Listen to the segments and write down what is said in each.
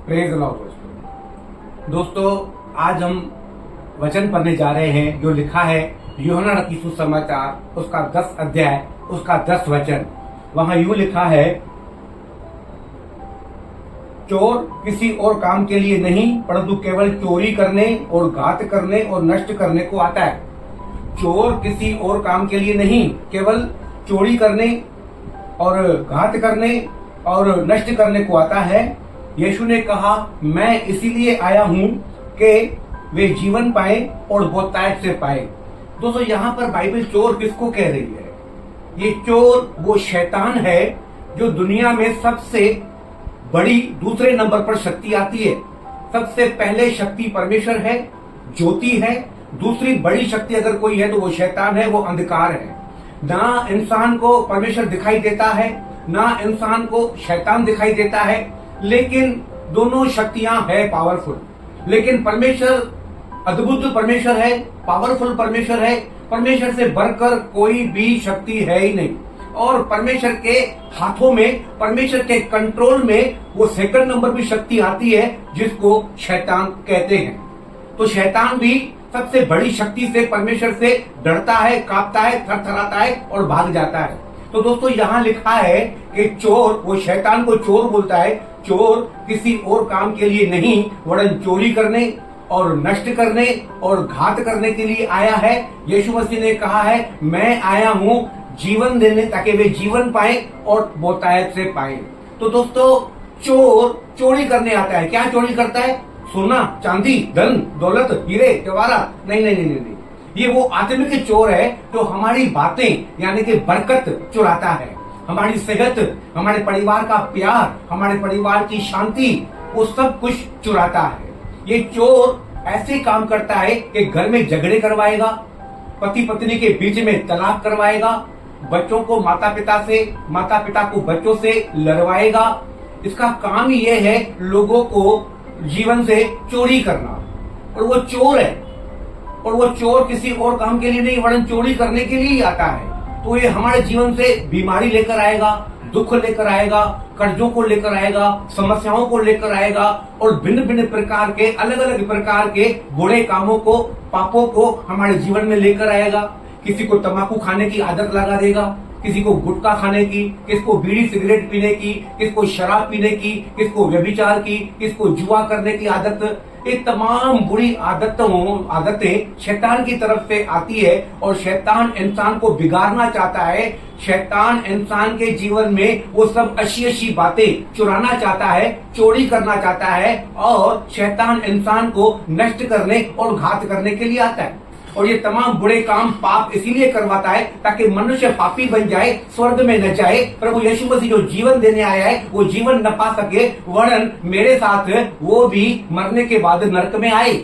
Praise Lord दोस्तों, आज हम वचन पढ़ने जा रहे हैं जो लिखा है यूहन्ना की सुसमाचार उसका 10 अध्याय उसका 10 वचन। वहां यूं लिखा है, चोर किसी और काम के लिए नहीं परंतु केवल चोरी करने और घात करने और नष्ट करने को आता है। चोर किसी और काम के लिए नहीं, केवल चोरी करने और घात करने और नष्ट करने को आता है। यीशु ने कहा, मैं इसीलिए आया हूं कि वे जीवन पाए और बहुतायत से पाए। दोस्तों, यहाँ पर बाइबल चोर किसको कह रही है? ये चोर वो शैतान है जो दुनिया में सबसे बड़ी दूसरे नंबर पर शक्ति आती है। सबसे पहले शक्ति परमेश्वर है, ज्योति है। दूसरी बड़ी शक्ति अगर कोई है तो वो शैतान है, वो अंधकार है। ना इंसान को परमेश्वर दिखाई देता है, ना इंसान को शैतान दिखाई देता है, लेकिन दोनों शक्तियां है पावरफुल। लेकिन परमेश्वर अद्भुत परमेश्वर है, पावरफुल परमेश्वर है। परमेश्वर से बढ़कर कोई भी शक्ति है ही नहीं। और परमेश्वर के हाथों में, परमेश्वर के कंट्रोल में वो सेकंड नंबर की शक्ति आती है जिसको शैतान कहते हैं। तो शैतान भी सबसे बड़ी शक्ति से, परमेश्वर से डरता है, कांपता है, थरथराता है और भाग जाता है। तो दोस्तों, यहाँ लिखा है कि चोर, वो शैतान को चोर बोलता है। चोर किसी और काम के लिए नहीं वरन चोरी करने और नष्ट करने और घात करने के लिए आया है। यीशु मसीह ने कहा है, मैं आया हूं जीवन देने ताकि वे जीवन पाए और बहुतायत से पाए। तो दोस्तों, चोर चोरी करने आता है। क्या चोरी करता है? सोना, चांदी, धन, दौलत, हीरे, जवाहरात? नहीं नहीं नहीं नहीं, ये वो आत्मिक चोर है जो हमारी बातें यानी कि बरकत चुराता है, हमारी सेहत, हमारे परिवार का प्यार, हमारे परिवार की शांति, वो सब कुछ चुराता है। ये चोर ऐसे काम करता है कि घर में झगड़े करवाएगा, पति पत्नी के बीच में तलाक करवाएगा, बच्चों को माता पिता से, माता पिता को बच्चों से लड़वाएगा। इसका काम ही ये है लोगों को जीवन से चोरी करना। और वो चोर है, और वो चोर किसी और काम के लिए नहीं वरन चोरी करने के लिए ही आता है। तो ये हमारे जीवन से बीमारी लेकर आएगा, दुख लेकर आएगा, कर्जों को लेकर आएगा, समस्याओं को लेकर आएगा और भिन्न भिन्न प्रकार के, अलग अलग प्रकार के बुरे कामों को, पापों को हमारे जीवन में लेकर आएगा। किसी को तंबाकू खाने की आदत लगा देगा, किसी को गुटखा खाने की, किसको बीड़ी सिगरेट पीने की, किसको शराब पीने की, किसको व्यभिचार की, किसको जुआ करने की आदत। ये तमाम बुरी आदतें शैतान की तरफ से आती है और शैतान इंसान को बिगाड़ना चाहता है। शैतान इंसान के जीवन में वो सब अच्छी बातें चुराना चाहता है, चोरी करना चाहता है और शैतान इंसान को नष्ट करने और घात करने के लिए आता है। और ये तमाम बुरे काम, पाप इसीलिए करवाता है ताकि मनुष्य पापी बन जाए, स्वर्ग में न जाए। प्रभु यीशु मसीह जो जीवन देने आया है वो जीवन न पा सके, वरन मेरे साथ वो भी मरने के बाद नरक में आए,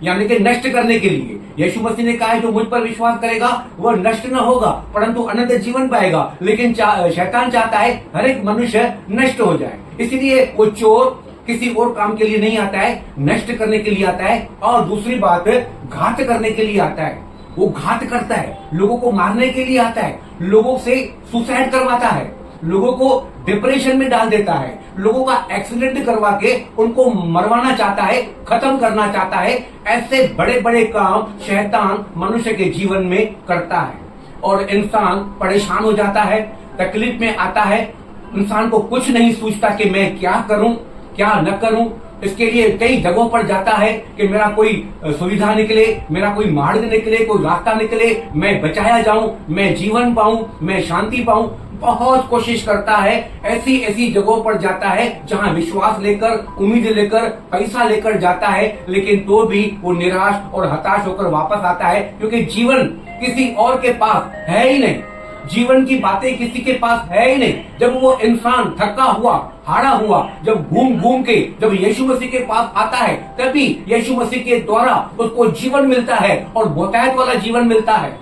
यानी कि नष्ट करने के लिए। यीशु मसीह ने कहा है, जो मुझ पर विश्वास करेगा वह नष्ट न होगा परंतु अनंत जीवन पाएगा। लेकिन शैतान चाहता है हर एक मनुष्य नष्ट हो जाए। इसलिए वो चोर किसी और काम के लिए नहीं आता है, नष्ट करने के लिए आता है। और दूसरी बात, घात करने के लिए आता है। वो घात करता है, लोगों को मारने के लिए आता है, लोगों से सुसाइड करवाता है, लोगों को डिप्रेशन में डाल देता है, लोगों का एक्सीडेंट करवा के उनको मरवाना चाहता है, खत्म करना चाहता है। ऐसे बड़े बड़े काम शैतान मनुष्य के जीवन में करता है और इंसान परेशान हो जाता है, तकलीफ में आता है। इंसान को कुछ नहीं सोचता कि मैं क्या करूं, क्या न करूं। इसके लिए कई जगहों पर जाता है कि मेरा कोई सुविधा निकले, मेरा कोई मार्ग निकले, कोई रास्ता निकले, मैं बचाया जाऊं, मैं जीवन पाऊं, मैं शांति पाऊं। बहुत कोशिश करता है, ऐसी ऐसी जगहों पर जाता है जहां विश्वास लेकर, उम्मीद लेकर, पैसा लेकर जाता है, लेकिन तो भी वो निराश और हताश होकर वापस आता है, क्योंकि जीवन किसी और के पास है ही नहीं। जीवन की बातें किसी के पास है ही नहीं। जब वो इंसान थका हुआ, हारा हुआ, जब घूम घूम के जब यीशु मसीह के पास आता है, तभी यीशु मसीह के द्वारा उसको जीवन मिलता है और बहुतायत वाला जीवन मिलता है।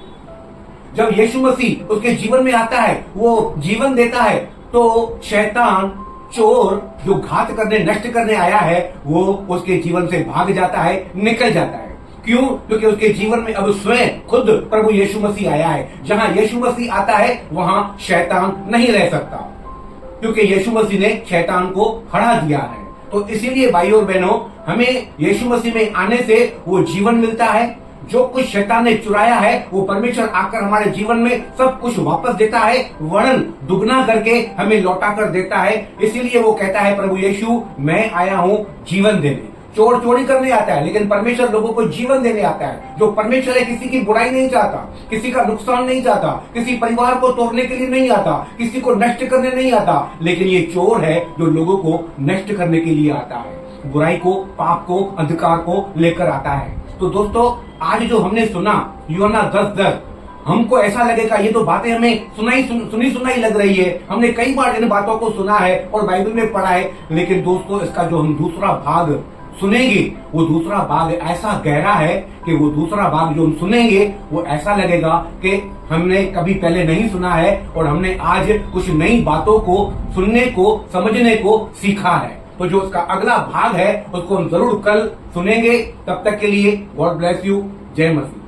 जब यीशु मसीह उसके जीवन में आता है, वो जीवन देता है, तो शैतान, चोर जो घात करने, नष्ट करने आया है, वो उसके जीवन से भाग जाता है, निकल जाता है। क्यों? क्योंकि उसके जीवन में अब स्वयं खुद प्रभु यीशु मसीह आया है। जहां यीशु मसीह आता है वहां शैतान नहीं रह सकता, क्योंकि यीशु मसीह ने शैतान को हरा दिया है। तो इसीलिए भाइयों और बहनों, हमें यीशु मसीह में आने से वो जीवन मिलता है। जो कुछ शैतान ने चुराया है वो परमेश्वर आकर हमारे जीवन में सब कुछ वापस देता है, वर्णन दुगना करके हमें लौटा कर देता है। इसीलिए वो कहता है प्रभु यीशु, मैं आया हूं जीवन देने। चोर चोरी करने आता है, लेकिन परमेश्वर लोगों को जीवन देने आता है। जो परमेश्वर है किसी की बुराई नहीं चाहता, किसी का नुकसान नहीं चाहता, किसी परिवार को तोड़ने के लिए नहीं आता, किसी को नष्ट करने नहीं आता, लेकिन ये चोर है जो लोगों को नष्ट करने के लिए आता है, बुराई को, पाप को, अंधकार को लेकर आता है। तो दोस्तों, आज जो हमने सुना यूहन्ना 10:10, हमको ऐसा लगेगा ये तो बातें हमें सुनी सुनाई लग रही है, हमने कई बार इन बातों को सुना है और बाइबल में पढ़ा है। लेकिन दोस्तों, इसका जो हम दूसरा भाग सुनेंगे, वो दूसरा भाग ऐसा गहरा है कि वो दूसरा भाग जो हम सुनेंगे वो ऐसा लगेगा कि हमने कभी पहले नहीं सुना है और हमने आज कुछ नई बातों को सुनने को, समझने को सीखा है। तो जो उसका अगला भाग है उसको हम जरूर कल सुनेंगे। तब तक के लिए गॉड ब्लेस यू। जय मसीह।